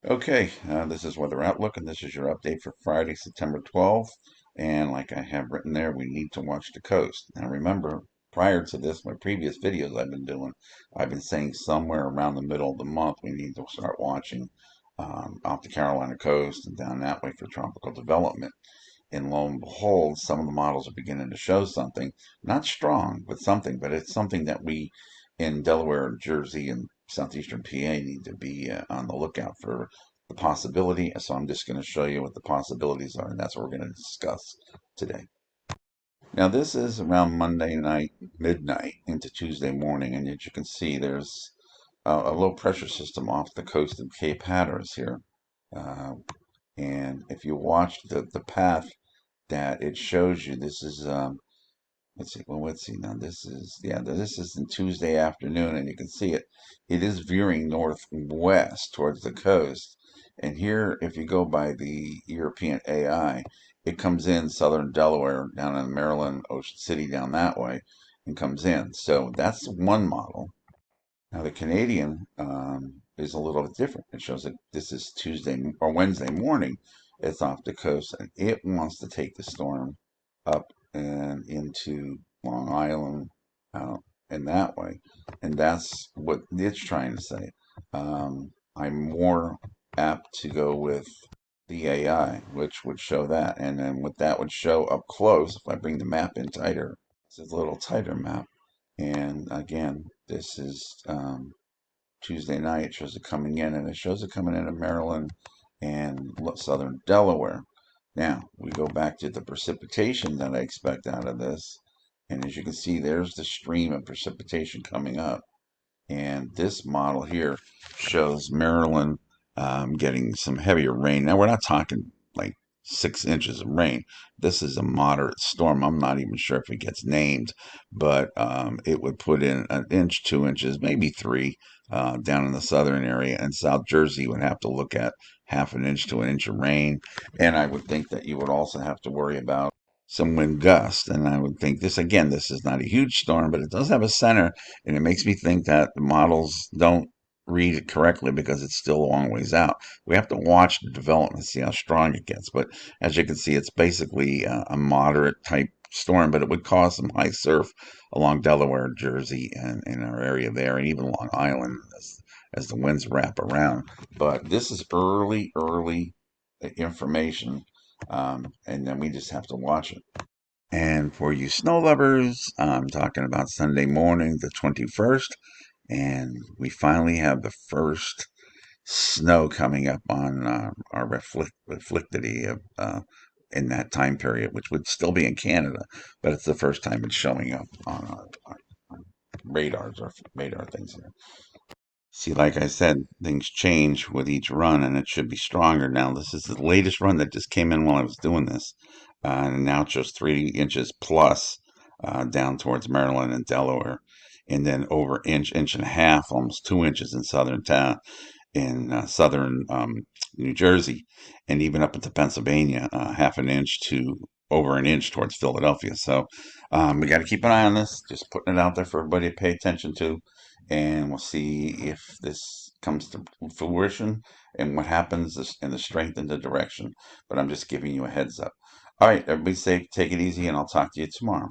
Okay, this is Weather Outlook, and this is your update for Friday, September 12th. And like I have written there, we need to watch the coast. Now remember, prior to this, my previous videos I've been doing, I've been saying somewhere around the middle of the month we need to start watching off the Carolina coast and down that way for tropical development. And lo and behold, some of the models are beginning to show something, not strong, but something. But it's something that we in Delaware, Jersey, and southeastern PA need to be on the lookout for the possibility. So I'm just going to show you what the possibilities are, and that's what we're going to discuss today. Now, this is around Monday night, midnight into Tuesday morning, and as you can see, there's a low pressure system off the coast of Cape Hatteras here. Uh, and if you watch the path that it shows you, this is let's see now, this is in Tuesday afternoon, and you can see it is veering northwest towards the coast. And here, if you go by the European AI, it comes in southern Delaware, down in Maryland, Ocean City, down that way, and comes in. So that's one model. Now the Canadian is a little bit different. It shows that this is Tuesday or Wednesday morning. It's off the coast, and it wants to take the storm up and into Long Island, out and that way. And that's what it's trying to say. I'm more apt to go with the AI, which would show that. And then what that would show up close, if I bring the map in tighter, it's a little tighter map. And again, this is Tuesday night. It shows it coming in, and it shows it coming into Maryland and southern Delaware. Now, we go back to the precipitation that I expect out of this. And as you can see, there's the stream of precipitation coming up. And this model here shows Maryland getting some heavier rain. Now, we're not talking like 6 inches of rain. This is a moderate storm. I'm not even sure if it gets named, but it would put in an inch, 2 inches, maybe three down in the southern area. And South Jersey would have to look at half an inch to an inch of rain. And I would think that you would also have to worry about some wind gusts. And I would think this, again, this is not a huge storm, but it does have a center, and it makes me think that the models don't read it correctly because it's still a long ways out. We have to watch the development, see how strong it gets. But as you can see, it's basically a moderate type storm, but it would cause some high surf along Delaware, Jersey, and in our area there, and even Long Island as the winds wrap around. But this is early information, and then we just have to watch it. And for you snow lovers, I'm talking about Sunday morning, the 21st, and we finally have the first snow coming up on our reflectivity in that time period, which would still be in Canada, but it's the first time it's showing up on our radars or radar things here. See, like I said, things change with each run, and it should be stronger now. This is the latest run that just came in while I was doing this, and now it's just 3 inches plus down towards Maryland and Delaware, and then over inch, inch and a half, almost 2 inches in southern town, in southern New Jersey, and even up into Pennsylvania, half an inch to over an inch towards Philadelphia. So we got to keep an eye on this. Just putting it out there for everybody to pay attention to, and we'll see if this comes to fruition and what happens in the strength and the direction. But I'm just giving you a heads up. All right, everybody safe. Take it easy, and I'll talk to you tomorrow.